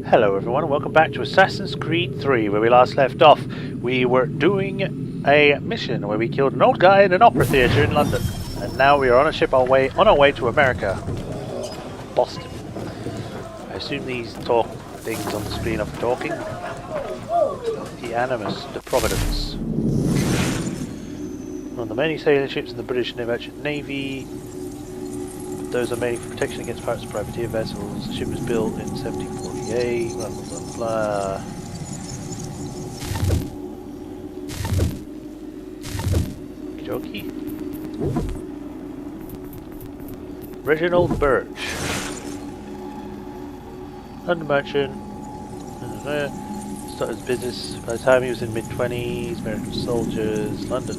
Hello everyone and welcome back to Assassin's Creed 3, where we last left off. We were doing a mission where we killed an old guy in an opera theatre in London. And now we are on a ship on our way to America. Boston. I assume these talk things on the screen are for talking. The Animus, the Providence. One of the many sailing ships in the British Merchant Navy. Those are mainly for protection against pirates and privateer vessels. The ship was built in 1748, blah blah blah blah. Okey-dokey. Reginald Birch. London merchant. Started his business by the time he was in mid-20s, American soldiers, London.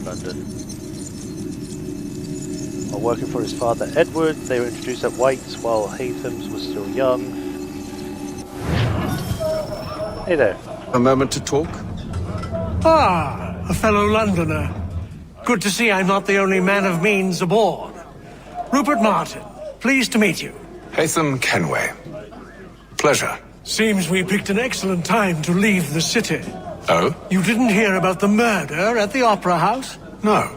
While working for his father Edward, they were introduced at White's while Haytham's was still young. Hey there. A moment to talk? Ah, a fellow Londoner. Good to see I'm not the only man of means aboard. Rupert Martin, pleased to meet you. Haytham Kenway. Pleasure. Seems we picked an excellent time to leave the city. Oh? You didn't hear about the murder at the Opera House? No.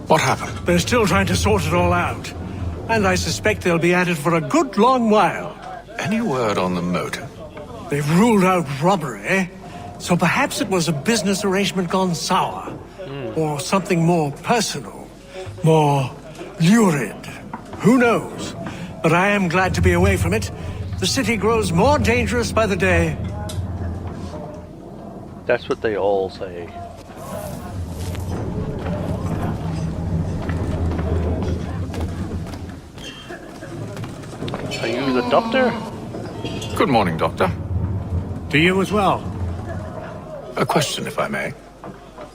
What happened? They're still trying to sort it all out. And I suspect they'll be at it for a good long while. Any word on the motive? They've ruled out robbery, so perhaps it was a business arrangement gone sour. Or something more personal, more lurid. Who knows? But I am glad to be away from it. The city grows more dangerous by the day. That's what they all say. Are you the doctor? Good morning, Doctor. To you as well. A question, if I may.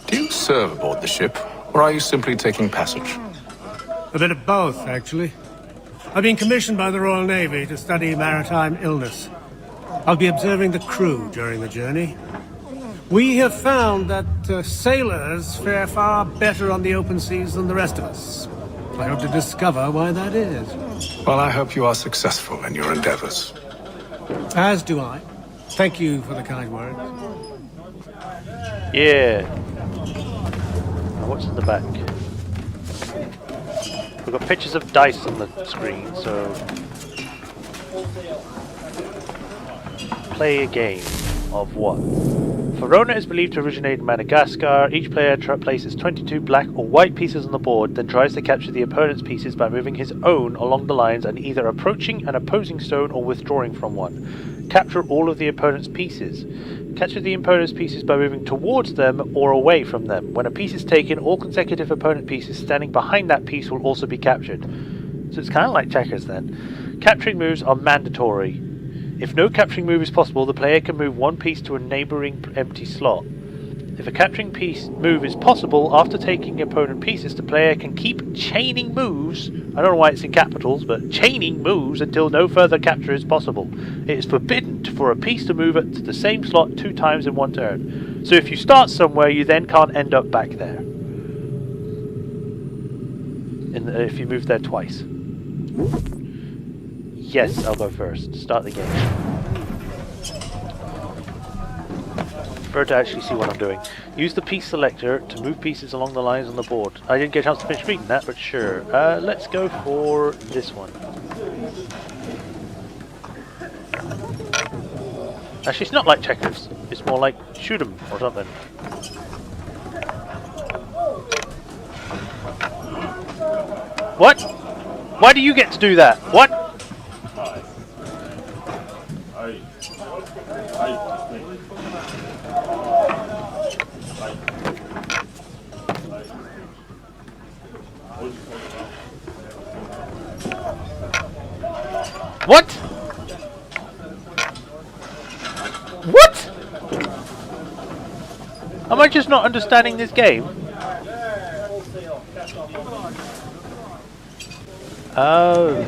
Do you serve aboard the ship, or are you simply taking passage? A bit of both, actually. I've been commissioned by the Royal Navy to study maritime illness. I'll be observing the crew during the journey. We have found that sailors fare far better on the open seas than the rest of us. I hope to discover why that is. Well, I hope you are successful in your endeavors. As do I. Thank you for the kind words. Yeah. Now what's in the back? We've got pictures of dice on the screen, so... Play a game of what? Verona is believed to originate in Madagascar. Each player places 22 black or white pieces on the board, then tries to capture the opponent's pieces by moving his own along the lines and either approaching an opposing stone or withdrawing from one. Capture all of the opponent's pieces. Capture the opponent's pieces by moving towards them or away from them. When a piece is taken, all consecutive opponent pieces standing behind that piece will also be captured. So it's kind of like checkers then. Capturing moves are mandatory. If no capturing move is possible, the player can move one piece to a neighbouring empty slot. If a capturing move is possible, after taking opponent pieces, the player can keep chaining moves. I don't know why it's in capitals, but chaining moves until no further capture is possible. It is forbidden for a piece to move it to the same slot 2 times in one turn. So if you start somewhere, you then can't end up back there. If you move there twice. Yes, I'll go first. Start the game. Prefer to actually see what I'm doing. Use the piece selector to move pieces along the lines on the board. I didn't get a chance to finish reading that, but sure. Let's go for this one. Actually, it's not like checkers. It's more like shoot 'em or something. What? Why do you get to do that? What? What? What? Am I just not understanding this game? Oh,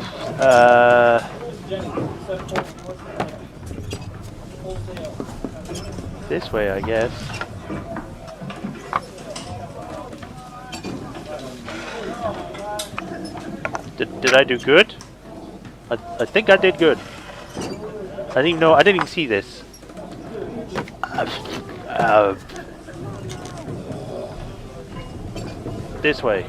this way, I guess. Did I do good? I think I did good. didn't even know. I didn't even see this. This way.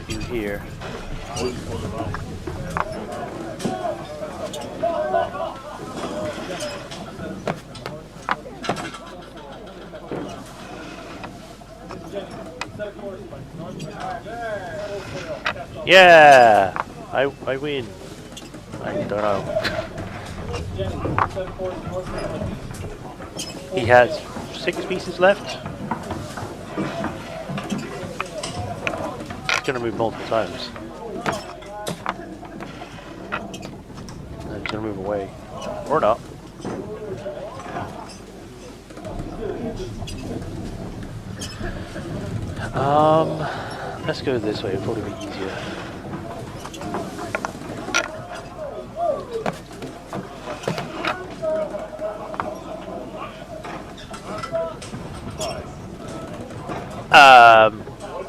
You here? Yeah, I win. I don't know. He has 6 pieces left. He's gonna move multiple times. And he's gonna move away, or not. Let's go this way, it'll probably be easier.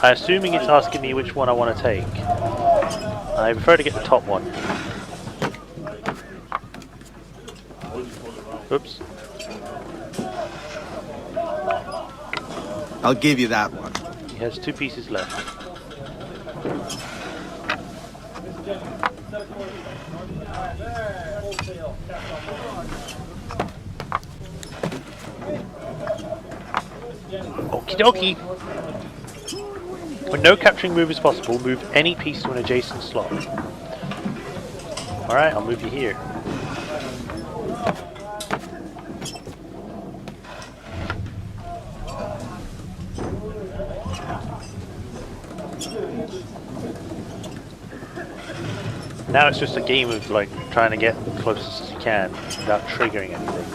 I'm assuming it's asking me which one I want to take. I prefer to get the top one. Oops. I'll give you that one. He has 2 pieces left. Okie dokie. When no capturing move is possible, move any piece to an adjacent slot. Alright, I'll move you here. Now it's just a game of like trying to get the closest as you can without triggering anything.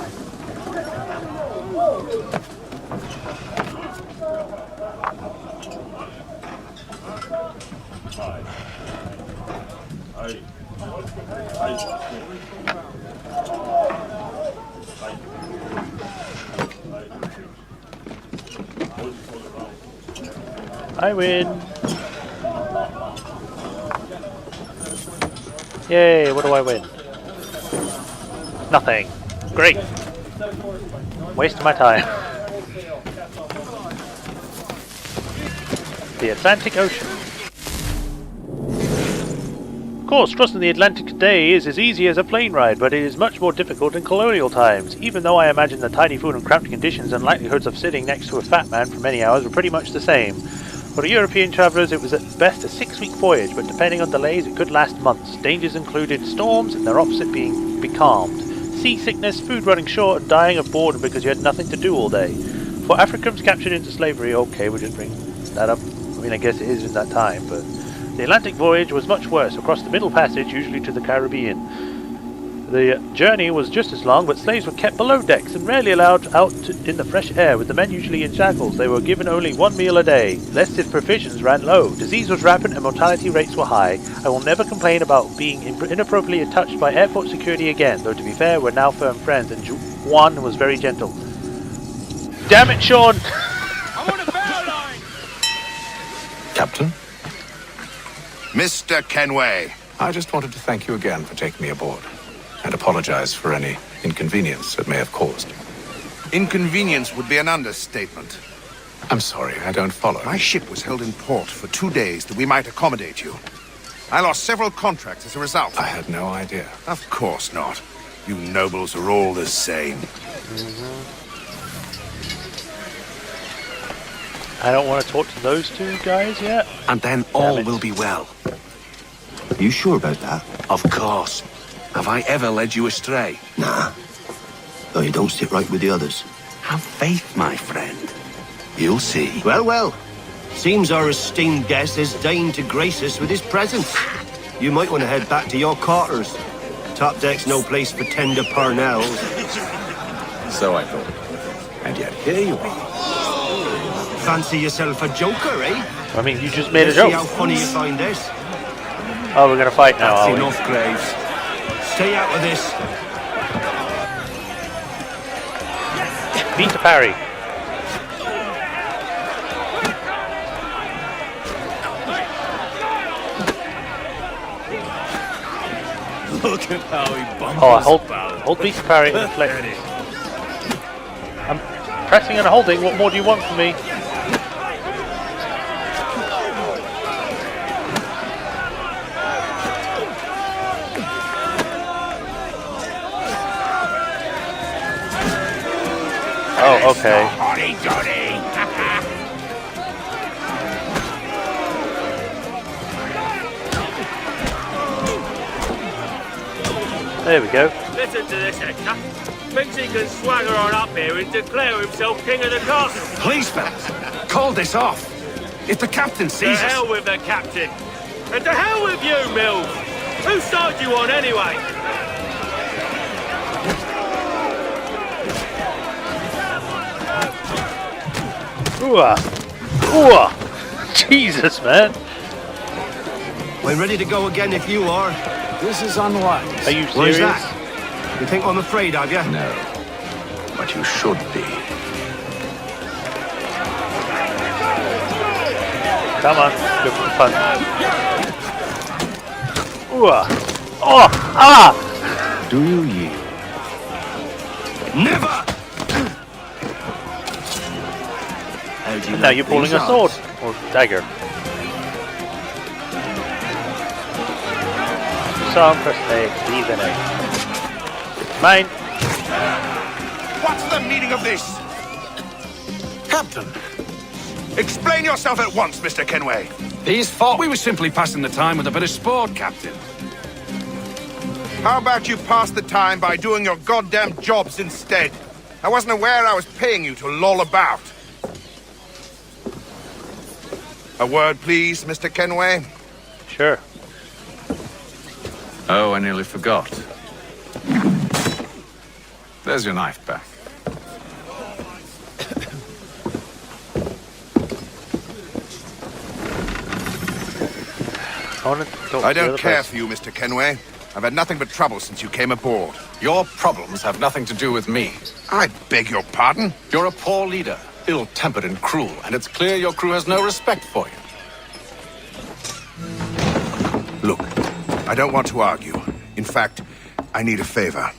I win! Yay, what do I win? Nothing. Great! Wasting my time. The Atlantic Ocean. Of course, crossing the Atlantic today is as easy as a plane ride, but it is much more difficult in colonial times, even though I imagine the tiny food and cramped conditions and likelihoods of sitting next to a fat man for many hours were pretty much the same. For the European travellers, it was at best a 6-week voyage, but depending on delays, it could last months. Dangers included storms and their opposite being becalmed, seasickness, food running short, and dying of boredom because you had nothing to do all day. For Africans captured into slavery, okay, we'll just bring that up. I mean, I guess it is in that time, but the Atlantic voyage was much worse, across the Middle Passage, usually to the Caribbean. The journey was just as long, but slaves were kept below decks and rarely allowed out in the fresh air, with the men usually in shackles. They were given only 1 meal a day, lest if provisions ran low. Disease was rampant and mortality rates were high. I will never complain about being inappropriately touched by airport security again, though to be fair, we're now firm friends, and Juan was very gentle. Damn it, Sean! I'm on a bow line! Captain, Mr. Kenway. I just wanted to thank you again for taking me aboard, and apologize for any inconvenience it may have caused. Inconvenience would be an understatement. I'm sorry, I don't follow. My ship was held in port for 2 days that we might accommodate you. I lost several contracts as a result. I had no idea. Of course not. You nobles are all the same. I don't want to talk to those 2 guys yet. And then all will be well. Are you sure about that? Of course. Have I ever led you astray? Nah. Though you don't sit right with the others. Have faith, my friend. You'll see. Well, well. Seems our esteemed guest has deigned to grace us with his presence. You might want to head back to your quarters. Top deck's no place for tender parnells. So I thought. And yet here you are. Fancy yourself a joker, eh? I mean, you just made a Let's see how joke. funny you find this. Oh, we're gonna fight now, That's are we? enough, Graves. Stay out of this. Beat the parry. Look at how he bumbles Oh, about. hold beat to parry and deflect. I'm pressing and holding. What more do you want from me? Oh, okay. There we go. Listen to this, Hector. Thinks he can swagger on up here and declare himself king of the castle. Please, fellas, call this off. If the captain To sees us... hell with the captain. And to hell with you, Mills. Whose side you on anyway? Ooh, ooh. Jesus, man. We're ready to go again if you are. This is unwise. Are you Where's serious? that? You think I'm afraid of you? No, but you should be. Come on, go for the punch. Ooh. Oh, ah! Do you yield? Never! How do you Now like you're pulling these a sword. odds? Or dagger. Some press A, B then A. Mine. What's the meaning of this? Captain, Explain yourself at once, Mr. Kenway. these fought. We were simply passing the time with a bit of sport, Captain. How about you pass the time by doing your goddamn jobs instead? I wasn't aware I was paying you to loll about. A word, please, Mr. Kenway. Sure. Oh, I nearly forgot. There's your knife back. I don't care for you, Mr. Kenway. I've had nothing but trouble since you came aboard. Your problems have nothing to do with me. I beg your pardon? You're a poor leader, ill-tempered and cruel, and it's clear your crew has no respect for you. Look, I don't want to argue. In fact, I need a favor.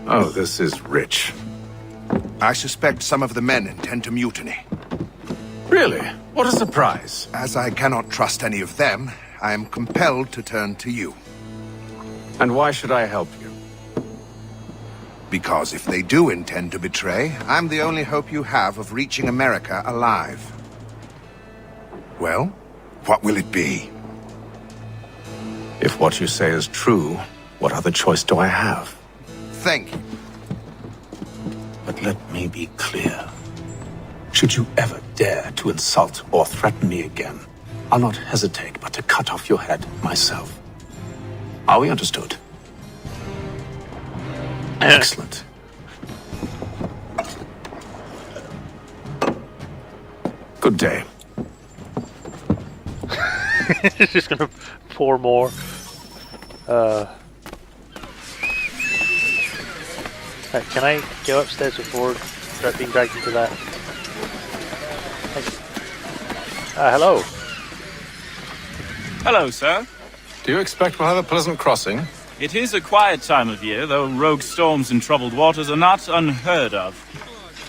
Oh, this is rich. I suspect some of the men intend to mutiny. Really? What a surprise. As I cannot trust any of them, I am compelled to turn to you. And why should I help you? Because if they do intend to betray, I'm the only hope you have of reaching America alive. Well, what will it be? If what you say is true, what other choice do I have? Thank you. But let me be clear. Should you ever dare to insult or threaten me again, I'll not hesitate but to cut off your head myself. Are we understood? Excellent. Good day. It's just gonna pour more. Can I go upstairs before being dragged into that? Hello. Hello, sir. Do you expect we'll have a pleasant crossing? It is a quiet time of year, though rogue storms and troubled waters are not unheard of.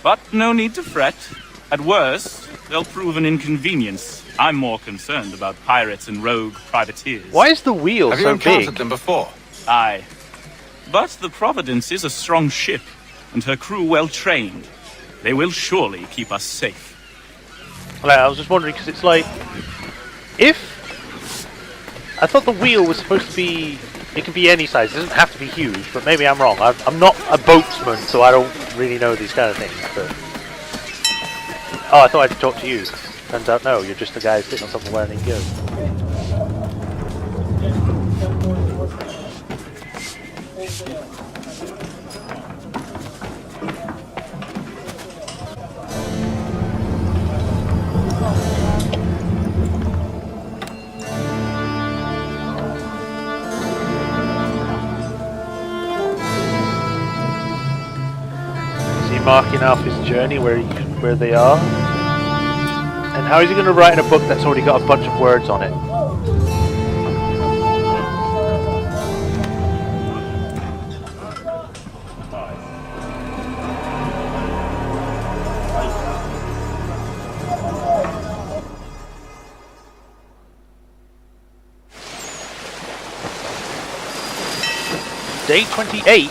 But no need to fret. At worst, they'll prove an inconvenience. I'm more concerned about pirates and rogue privateers. Why is the wheel Have you so encountered big? them before? Aye. But the Providence is a strong ship, and her crew well trained. They will surely keep us safe. Well, I was just wondering because it's like, if I thought the wheel was supposed to be, it can be any size. It doesn't have to be huge, but maybe I'm wrong. I'm not a boatsman, so I don't really know these kind of things. But oh, I thought I'd talk to you. Turns out no, you're just a guy sitting on something wearing a gear. marking off his journey where they are? And how is he going to write in a book that's already got a bunch of words on it? Day 28.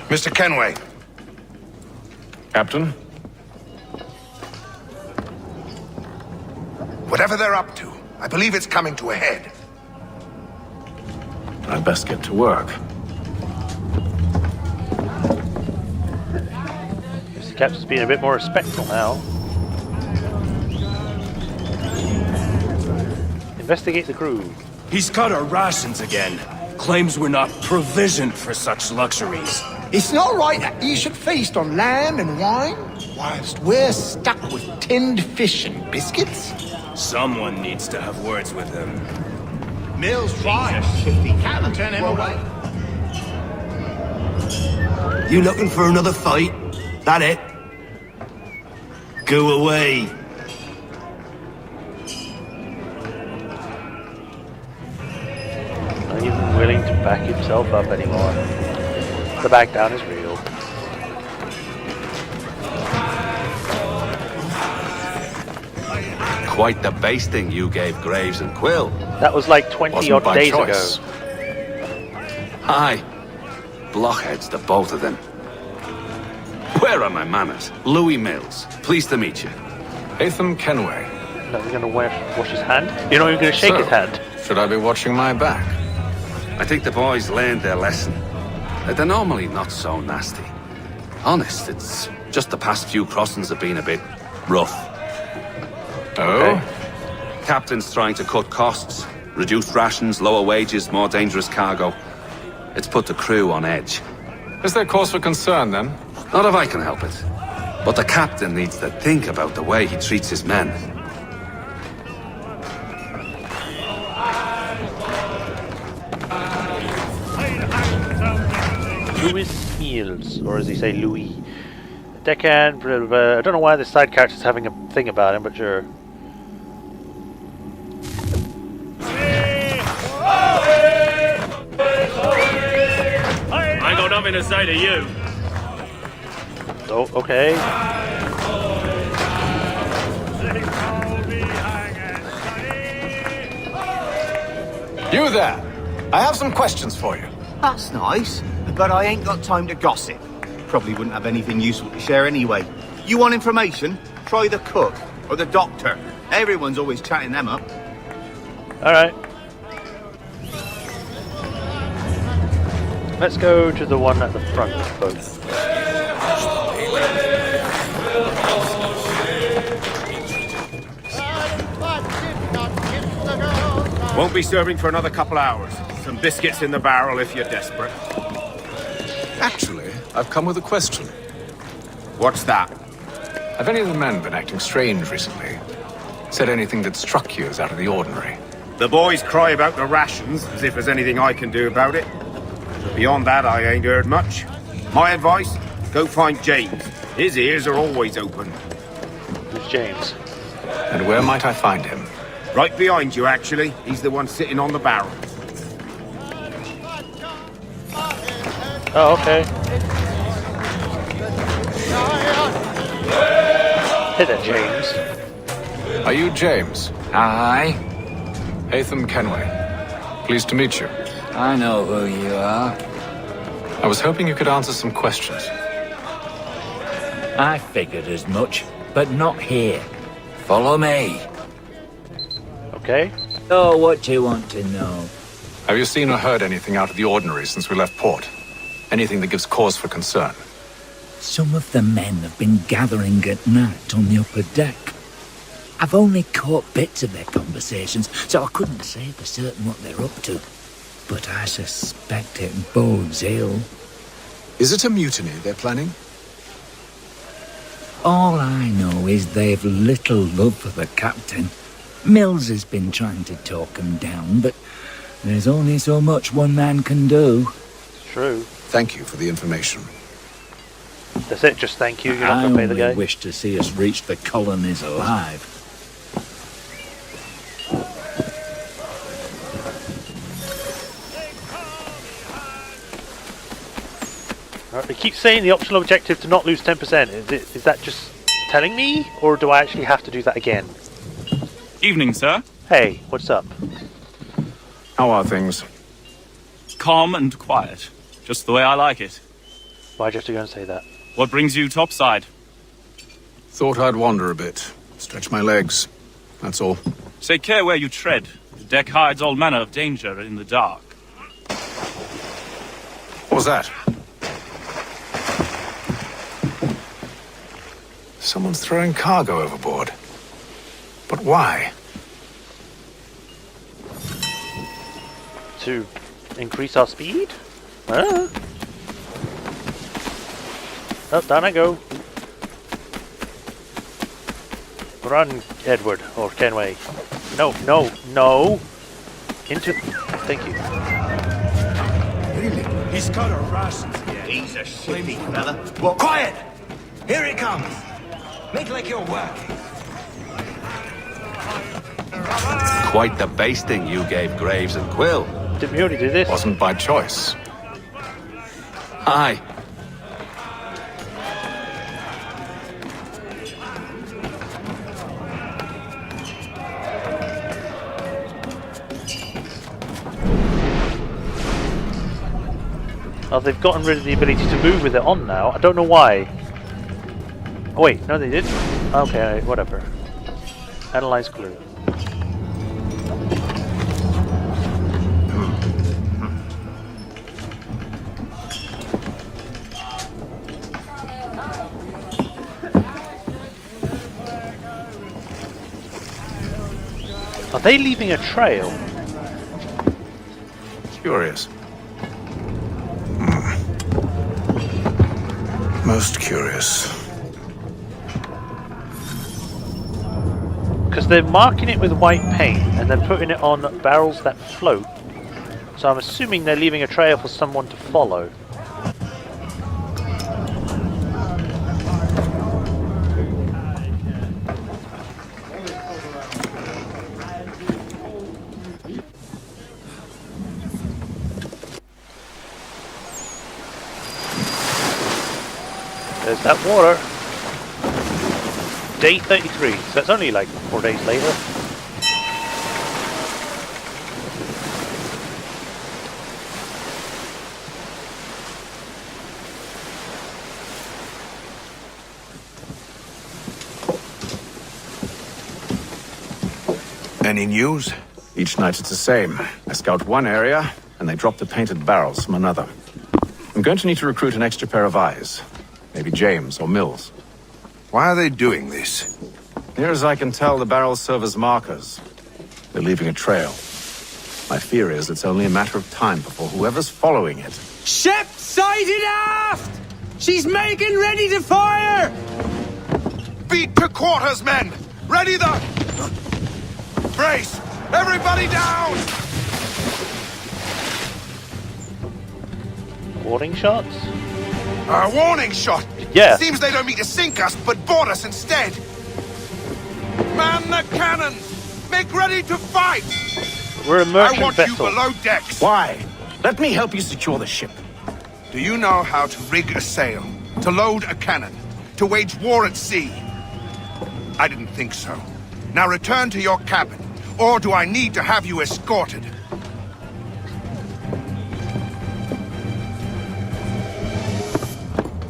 Mr. Kenway. Captain? Whatever they're up to, I believe it's coming to a head. I'd best get to work. Mr. Captain's being a bit more respectful now. Investigate the crew. He's cut our rations again. Claims we're not provisioned for such luxuries. It's not right that you should feast on lamb and wine, whilst we're stuck with tinned fish and biscuits. Someone needs to have words with him. Mill's right. If he can, turn him away. You looking for another fight? That it? Go away. Not even willing to back himself up anymore. The back down is real. Quite the basting you gave Graves and Quill. That was like 20 Wasn't odd by days choice. ago. Aye. Blockheads, the both of them. Where are my manners? Louis Mills. Pleased to meet you. Haytham Kenway. No, we're going to wash his hand? You're not even going to shake his hand? Should I be watching my back? I think the boys learned their lesson. They're normally not so nasty. Honest, it's just the past few crossings have been a bit rough. Oh? Okay. Captain's trying to cut costs, reduce rations, lower wages, more dangerous cargo. It's put the crew on edge. Is there cause for concern, then? Not if I can help it. But the captain needs to think about the way he treats his men. Louis Mills, or as he say, Louis. Deckhand, blah, blah, blah. I don't know why the side character's having a thing about him, but sure. I ain't got nothing to say to you. Oh, okay. You there! I have some questions for you. That's nice, but I ain't got time to gossip. Probably wouldn't have anything useful to share anyway. You want information? Try the cook or the doctor. Everyone's always chatting them up. Alright. Let's go to the one at the front of the boat. Won't be serving for another couple hours. Some biscuits in the barrel if you're desperate. Actually, I've come with a question. What's that? Have any of the men been acting strange recently? Said anything that struck you as out of the ordinary? The boys cry about the rations, as if there's anything I can do about it. Beyond that, I ain't heard much. My advice, go find James. His ears are always open. Who's James? And where might I find him? Right behind you, actually. He's the one sitting on the barrel. Oh, okay. Hey there, James. Are you James? Aye, Haytham Kenway. Pleased to meet you. I know who you are. I was hoping you could answer some questions. I figured as much, but not here. Follow me. Okay. Oh, what do you want to know? Have you seen or heard anything out of the ordinary since we left port? Anything that gives cause for concern? Some of the men have been gathering at night on the upper deck. I've only caught bits of their conversations, so I couldn't say for certain what they're up to. But I suspect it bodes ill. Is it a mutiny they're planning? All I know is they've little love for the captain. Mills has been trying to talk him down, but there's only so much one man can do. True. Thank you for the information. That's it, just thank you. You're not going to pay the guy. I only wish to see us reach the colonies alive. Right, they keep saying the optional objective to not lose 10%. Is that just telling me, or do I actually have to do that again? Evening, sir. Hey, what's up? How are things? Calm and quiet. Just the way I like it. Why'd you have to go and say that? What brings you topside? Thought I'd wander a bit. Stretch my legs. That's all. Take care where you tread. The deck hides all manner of danger in the dark. What was that? Someone's throwing cargo overboard. But why? To increase our speed? Huh? Oh, down I go. Run, Edward, or Kenway. No, no, no! Into... Thank you. Really? He's got our rations again. He's a shitty fella. Well, quiet! Here he comes! Make like you're working. Quite the basting you gave Graves and Quill. Didn't we already do this? Wasn't by choice. Aye. Oh, they've gotten rid of the ability to move with it on now. I don't know why. Oh wait, no they didn't. Okay, whatever. Analyze clue. Are they leaving a trail? Curious. Most curious. Because they're marking it with white paint and then putting it on barrels that float. So I'm assuming they're leaving a trail for someone to follow. There's that water. Day 33, so that's only like 4 days later. Any news? Each night it's the same. I scout one area, and they drop the painted barrels from another. I'm going to need to recruit an extra pair of eyes. Maybe James or Mills. Why are they doing this? Near as I can tell, the barrels serve as markers. They're leaving a trail. My fear is it's only a matter of time before whoever's following it... Ship sighted aft! She's making ready to fire! Beat to quarters, men! Ready the... Brace! Everybody down! Warning shots? A warning shot! Yeah. Seems they don't mean to sink us, but board us instead! Man the cannons! Make ready to fight! We're a merchant I want vessel. you below decks! Why? Let me help you secure the ship. Do you know how to rig a sail? To load a cannon? To wage war at sea? I didn't think so. Now return to your cabin, or do I need to have you escorted?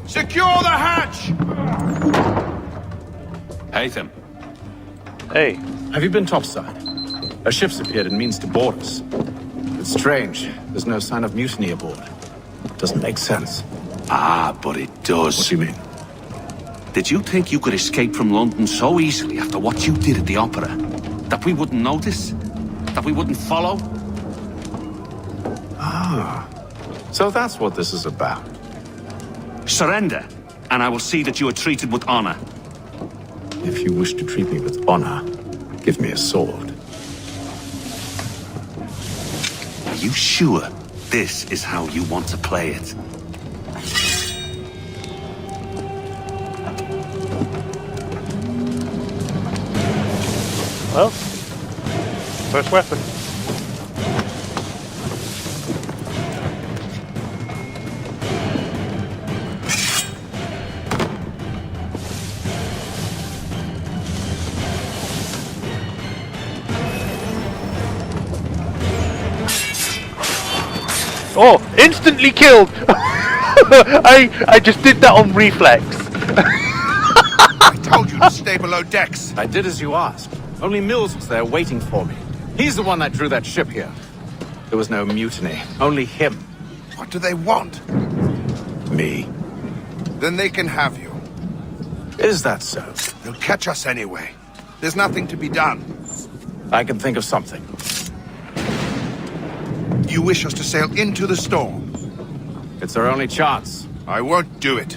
Secure the hatch! Haytham. Hey. Have you been topside? A ship's appeared and means to board us. It's strange. There's no sign of mutiny aboard. Doesn't make sense. Ah, but it does. What do you mean? Did you think you could escape from London so easily after what you did at the opera? That we wouldn't notice? That we wouldn't follow? Ah. So that's what this is about. Surrender, and I will see that you are treated with honor. If you wish to treat me with honor, give me a sword. Are you sure this is how you want to play it? Well, first weapon. Oh, instantly killed! I just did that on reflex. I told you to stay below decks. I did as you asked. Only Mills was there waiting for me. He's the one that drew that ship here. There was no mutiny, only him. What do they want? Me. Then they can have you. Is that so? They'll catch us anyway. There's nothing to be done. I can think of something. You wish us to sail into the storm? It's our only chance. I won't do it.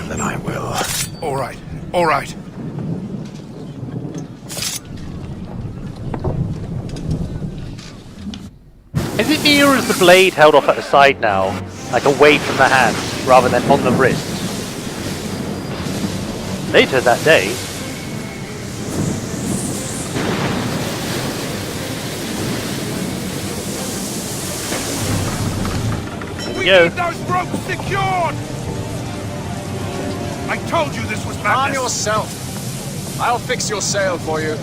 Then I will. All right, all right. Is it me or is the blade held off at the side now? Like away from the hand, rather than on the wrist? Later that day... We Yo. need those ropes secured! I told you this was madness. Arm yourself. I'll fix your sail for you.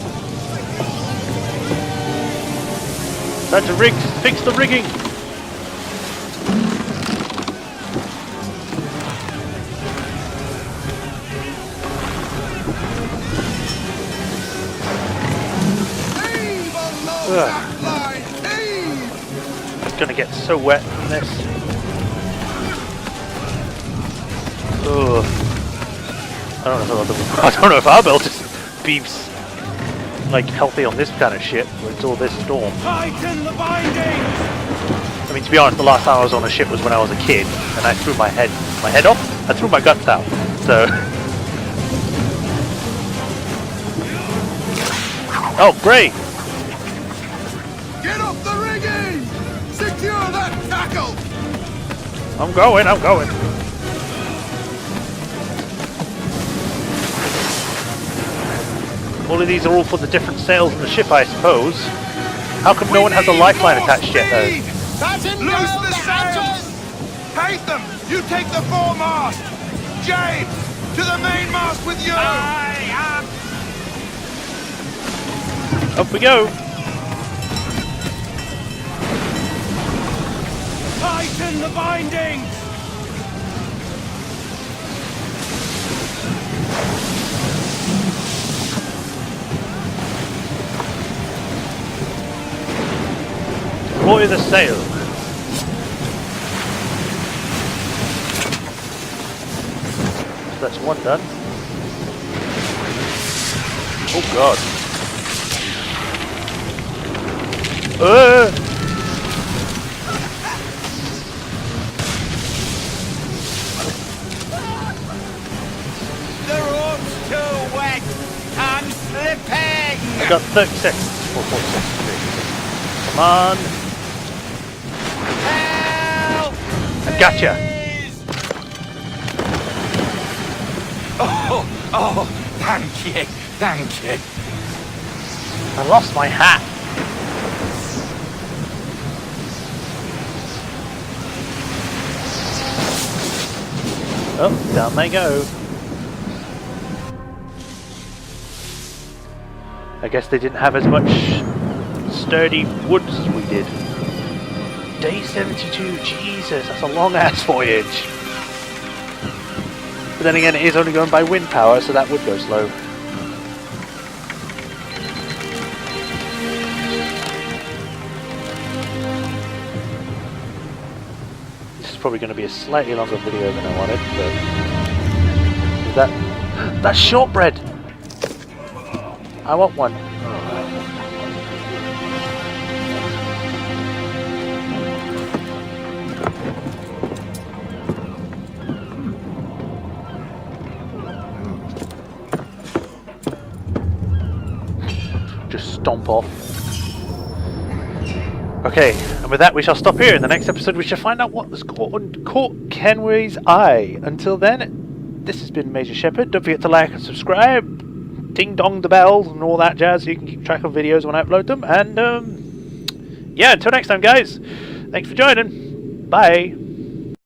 Time to rig, fix the rigging! It's gonna get so wet from this. Ugh. I don't know if I'll be able to be like healthy on this kind of shit where it's all this storm. Tighten the binding! I mean, to be honest, the last time I was on a ship was when I was a kid, and I threw my head off. I threw my guts out. So. Oh, great! Get off the rigging! Secure that tackle! I'm going. All of these are all for the different sails in the ship, I suppose. How come no one has a lifeline attached yet, though? Loose the sails! Haytham, you take the foremast! James, to the mainmast with you! Up we go! Tighten the bindings! Deploy the sail. So that's one done. Oh god. The rope's too wet! I'm slipping! I got 30 seconds. 40 seconds. Come on. Help! I gotcha. Oh, thank you. I lost my hat. Oh, down they go. I guess they didn't have as much sturdy woods as we did. Day 72, Jesus, that's a long ass voyage. But then again, it is only going by wind power, so that would go slow. This is probably going to be a slightly longer video than I wanted, but... That's shortbread! I want one. just stomp off. Okay, and with that we shall stop here. In the next episode we shall find out what has caught Kenway's eye. Until then, this has been Majorshepard. Don't forget to like and subscribe, ding dong the bell and all that jazz so you can keep track of videos when I upload them. And yeah, until next time guys, thanks for joining. Bye.